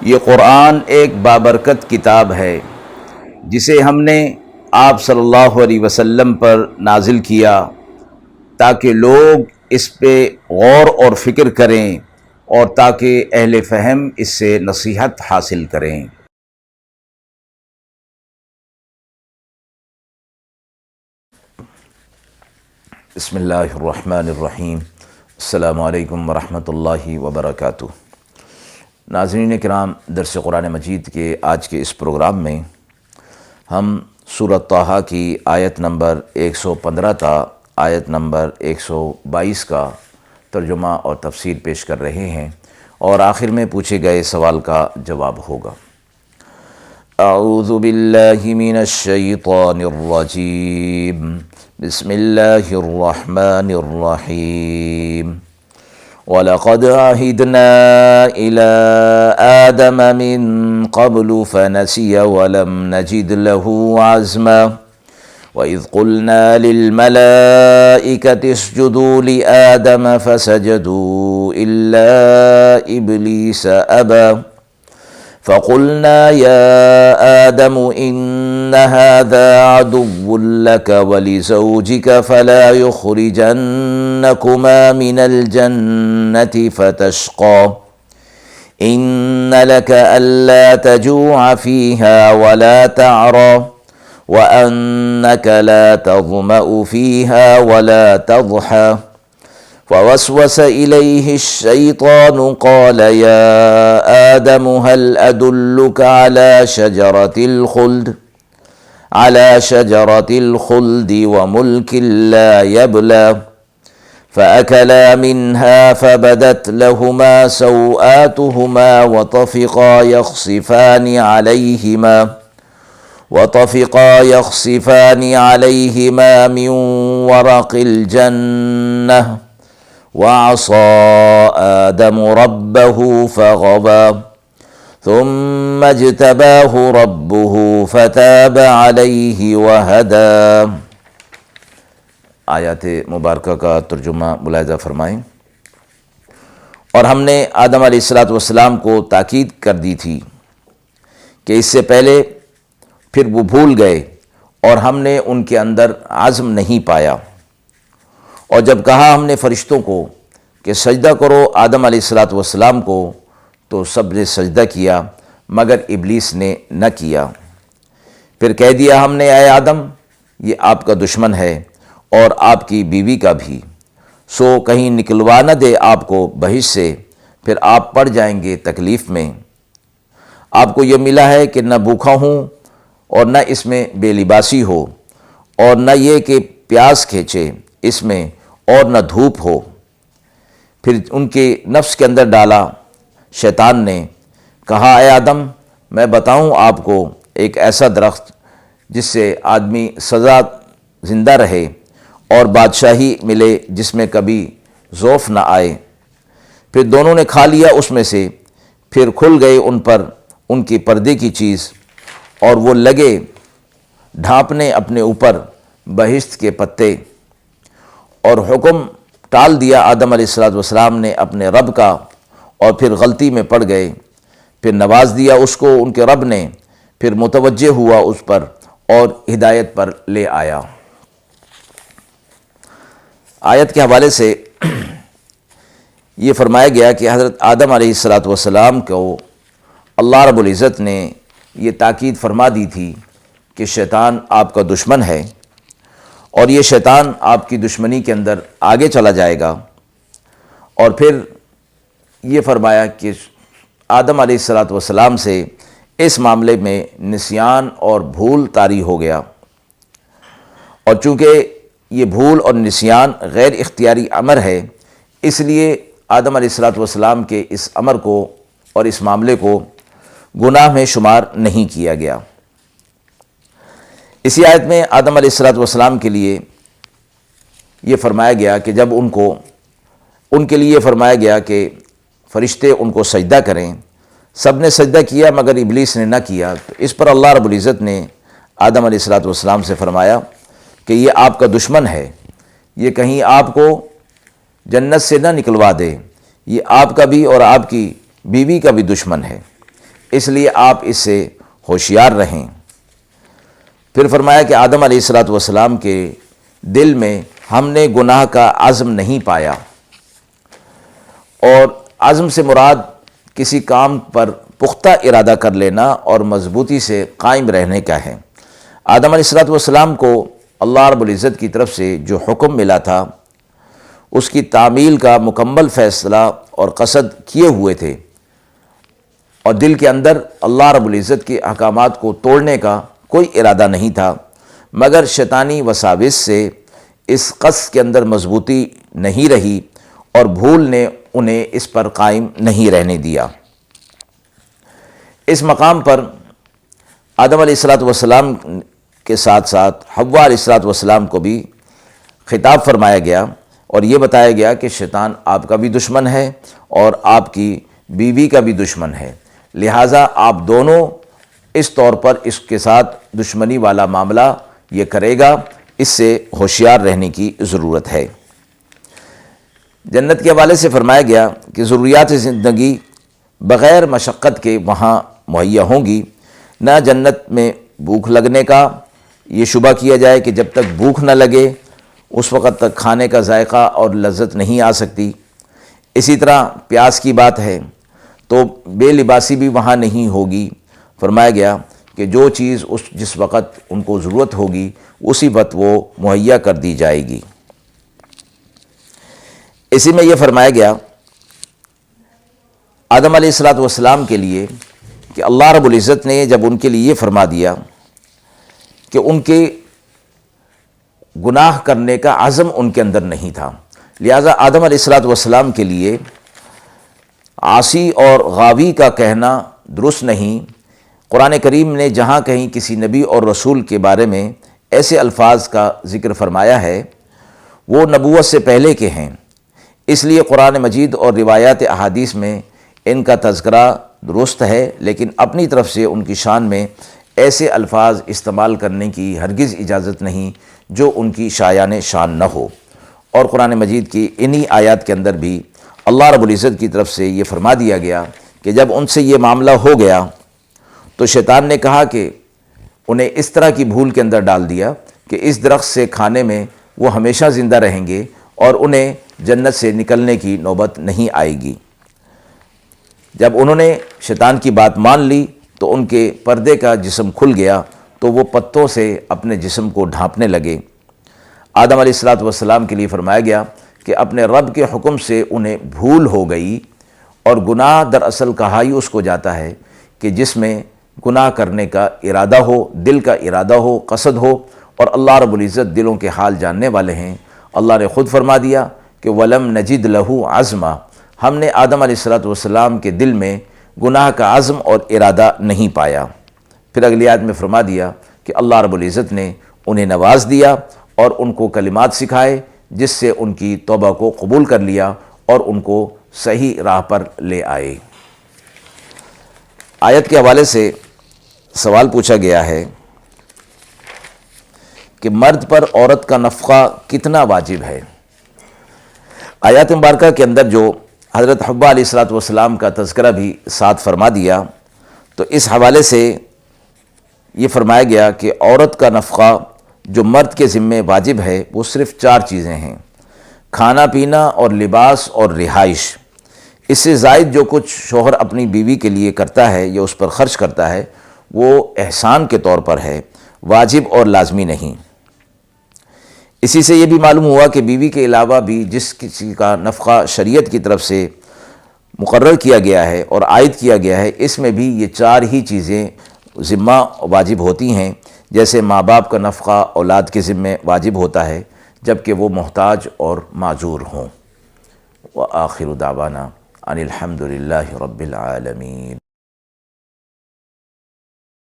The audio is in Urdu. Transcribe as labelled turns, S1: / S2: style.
S1: یہ قرآن ایک بابرکت کتاب ہے جسے ہم نے آپ صلی اللہ علیہ وسلم پر نازل کیا تاکہ لوگ اس پہ غور اور فکر کریں اور تاکہ اہل فہم اس سے نصیحت حاصل کریں۔ بسم اللہ الرحمن الرحیم۔ السلام علیکم ورحمۃ اللہ وبرکاتہ۔ ناظرین کرام، درس قرآن مجید کے آج کے اس پروگرام میں ہم سورۃ طٰہٰ کی آیت نمبر 115 تا آیت نمبر 122 کا ترجمہ اور تفسیر پیش کر رہے ہیں، اور آخر میں پوچھے گئے سوال کا جواب ہوگا۔ اعوذ باللہ من الشیطان الرجیم، بسم اللہ الرحمن الرحیم۔ وَلَقَدْ عَهِدْنَا إِلَىٰ آدَمَ مِن قَبْلُ فَنَسِيَ وَلَمْ نَجِدْ لَهُ عَزْمًا وَإِذْ قُلْنَا لِلْمَلَائِكَةِ اسْجُدُوا لِآدَمَ فَسَجَدُوا إِلَّا إِبْلِيسَ أَبَىٰ فَقُلْنَا يَا آدَمُ إِنَّ هَٰذَا عَدُوٌّ لَكَ وَلِزَوْجِكَ فَلَا يُخْرِجَنَّكُمَا مِنَ الْجَنَّةِ فَتَشْقَىٰ إِنَّ لَكَ أَلَّا تَجُوعَ فِيهَا وَلَا تَعْرَىٰ وَأَنَّكَ لَا تَظْمَأُ فِيهَا وَلَا تَضْحَىٰ فوسوس إليه الشيطان قال يا آدم هل أدلك على شجرة الخلد وملك لا يبلى فأكلا منها فبدت لهما سوآتهما وطفقا يخصفان عليهما من ورق الجنة وعصى آدم ربه فغوى ثم اجتباه ربه فتاب عليه وهدى۔ آیات مبارکہ کا ترجمہ ملاحظہ فرمائیں۔ اور ہم نے آدم علیہ السلام کو تاکید کر دی تھی کہ اس سے پہلے پھر وہ بھول گئے اور ہم نے ان کے اندر عزم نہیں پایا، اور جب کہا ہم نے فرشتوں کو کہ سجدہ کرو آدم علیہ السلام کو تو سب نے سجدہ کیا مگر ابلیس نے نہ کیا۔ پھر کہہ دیا ہم نے اے آدم، یہ آپ کا دشمن ہے اور آپ کی بیوی کا بھی، سو کہیں نکلوا نہ دے آپ کو بہشت سے، پھر آپ پڑ جائیں گے تکلیف میں۔ آپ کو یہ ملا ہے کہ نہ بھوکا ہوں اور نہ اس میں بے لباسی ہو، اور نہ یہ کہ پیاس کھینچے اس میں اور نہ دھوپ ہو۔ پھر ان کے نفس کے اندر ڈالا شیطان نے، کہا اے آدم، میں بتاؤں آپ کو ایک ایسا درخت جس سے آدمی سدا زندہ رہے اور بادشاہی ملے جس میں کبھی ضعف نہ آئے۔ پھر دونوں نے کھا لیا اس میں سے، پھر کھل گئے ان پر ان کی پردے کی چیز، اور وہ لگے ڈھانپنے اپنے اوپر بہشت کے پتے، اور حکم ٹال دیا آدم علیہ السلام نے اپنے رب کا، اور پھر غلطی میں پڑ گئے۔ پھر نواز دیا اس کو ان کے رب نے، پھر متوجہ ہوا اس پر اور ہدایت پر لے آیا۔ آیت کے حوالے سے یہ فرمایا گیا کہ حضرت آدم علیہ السلام کو اللہ رب العزت نے یہ تاکید فرما دی تھی کہ شیطان آپ کا دشمن ہے، اور یہ شیطان آپ کی دشمنی کے اندر آگے چلا جائے گا۔ اور پھر یہ فرمایا کہ آدم علیہ السلام سے اس معاملے میں نسیان اور بھول طاری ہو گیا، اور چونکہ یہ بھول اور نسیان غیر اختیاری امر ہے، اس لیے آدم علیہ السلام کے اس امر کو اور اس معاملے کو گناہ میں شمار نہیں کیا گیا۔ اسی آیت میں آدم علیہ السلام کے لیے یہ فرمایا گیا کہ جب ان کے لیے فرمایا گیا کہ فرشتے ان کو سجدہ کریں، سب نے سجدہ کیا مگر ابلیس نے نہ کیا، تو اس پر اللہ رب العزت نے آدم علیہ السلام سے فرمایا کہ یہ آپ کا دشمن ہے، یہ کہیں آپ کو جنت سے نہ نکلوا دے، یہ آپ کا بھی اور آپ کی بیوی کا بھی دشمن ہے، اس لیے آپ اس سے ہوشیار رہیں۔ پھر فرمایا کہ آدم علیہ السلام کے دل میں ہم نے گناہ کا عزم نہیں پایا، اور عزم سے مراد کسی کام پر پختہ ارادہ کر لینا اور مضبوطی سے قائم رہنے کا ہے۔ آدم علیہ السلام کو اللہ رب العزت کی طرف سے جو حکم ملا تھا اس کی تعمیل کا مکمل فیصلہ اور قصد کیے ہوئے تھے، اور دل کے اندر اللہ رب العزت کے احکامات کو توڑنے کا کوئی ارادہ نہیں تھا، مگر شیطانی وساوس سے اس قصد کے اندر مضبوطی نہیں رہی اور بھول نے انہیں اس پر قائم نہیں رہنے دیا۔ اس مقام پر آدم علیہ السلام کے ساتھ ساتھ حوا علیہ السلام کو بھی خطاب فرمایا گیا، اور یہ بتایا گیا کہ شیطان آپ کا بھی دشمن ہے اور آپ کی بیوی کا بھی دشمن ہے، لہٰذا آپ دونوں اس طور پر اس کے ساتھ دشمنی والا معاملہ یہ کرے گا، اس سے ہوشیار رہنے کی ضرورت ہے۔ جنت کے حوالے سے فرمایا گیا کہ ضروریات زندگی بغیر مشقت کے وہاں مہیا ہوں گی، نہ جنت میں بھوک لگنے کا یہ شبہ کیا جائے کہ جب تک بھوک نہ لگے اس وقت تک کھانے کا ذائقہ اور لذت نہیں آ سکتی۔ اسی طرح پیاس کی بات ہے تو بے لباسی بھی وہاں نہیں ہوگی۔ فرمایا گیا کہ جو چیز جس وقت ان کو ضرورت ہوگی اسی وقت وہ مہیا کر دی جائے گی۔ اسی میں یہ فرمایا گیا آدم علیہ السلام کے لیے کہ اللہ رب العزت نے جب ان کے لیے یہ فرما دیا کہ ان کے گناہ کرنے کا عزم ان کے اندر نہیں تھا، لہٰذا آدم علیہ السلام کے لیے عاصی اور غاوی کا کہنا درست نہیں۔ قرآن کریم نے جہاں کہیں کسی نبی اور رسول کے بارے میں ایسے الفاظ کا ذکر فرمایا ہے وہ نبوت سے پہلے کے ہیں، اس لیے قرآن مجید اور روایات احادیث میں ان کا تذکرہ درست ہے، لیکن اپنی طرف سے ان کی شان میں ایسے الفاظ استعمال کرنے کی ہرگز اجازت نہیں جو ان کی شایان شان نہ ہو۔ اور قرآن مجید کی انہی آیات کے اندر بھی اللہ رب العزت کی طرف سے یہ فرما دیا گیا کہ جب ان سے یہ معاملہ ہو گیا تو شیطان نے کہا کہ انہیں اس طرح کی بھول کے اندر ڈال دیا کہ اس درخت سے کھانے میں وہ ہمیشہ زندہ رہیں گے اور انہیں جنت سے نکلنے کی نوبت نہیں آئے گی۔ جب انہوں نے شیطان کی بات مان لی تو ان کے پردے کا جسم کھل گیا تو وہ پتوں سے اپنے جسم کو ڈھانپنے لگے۔ آدم علیہ السلام کے لیے فرمایا گیا کہ اپنے رب کے حکم سے انہیں بھول ہو گئی، اور گناہ دراصل کہا ہی اس کو جاتا ہے کہ جس میں گناہ کرنے کا ارادہ ہو، دل کا ارادہ ہو، قصد ہو، اور اللہ رب العزت دلوں کے حال جاننے والے ہیں۔ اللہ نے خود فرما دیا کہ وَلَمْ نَجِدْ لَهُ عَزْمًا، ہم نے آدم علیہ السلام کے دل میں گناہ کا عزم اور ارادہ نہیں پایا۔ پھر اگلی آیت میں فرما دیا کہ اللہ رب العزت نے انہیں نواز دیا اور ان کو کلمات سکھائے جس سے ان کی توبہ کو قبول کر لیا اور ان کو صحیح راہ پر لے آئے۔ آیت کے حوالے سے سوال پوچھا گیا ہے کہ مرد پر عورت کا نفقہ کتنا واجب ہے؟ آیات مبارکہ کے اندر جو حضرت حوا علیہ السلام کا تذکرہ بھی ساتھ فرما دیا تو اس حوالے سے یہ فرمایا گیا کہ عورت کا نفقہ جو مرد کے ذمے واجب ہے وہ صرف 4 چیزیں ہیں: کھانا پینا اور لباس اور رہائش۔ اس سے زائد جو کچھ شوہر اپنی بیوی کے لیے کرتا ہے یا اس پر خرچ کرتا ہے وہ احسان کے طور پر ہے، واجب اور لازمی نہیں۔ اسی سے یہ بھی معلوم ہوا کہ بیوی کے علاوہ بھی جس کسی کا نفقہ شریعت کی طرف سے مقرر کیا گیا ہے اور عائد کیا گیا ہے اس میں بھی یہ 4 ہی چیزیں ذمہ واجب ہوتی ہیں، جیسے ماں باپ کا نفقہ اولاد کے ذمے واجب ہوتا ہے جبکہ وہ محتاج اور معذور ہوں۔ وآخر دعوانا ان الحمد للہ رب العالمین۔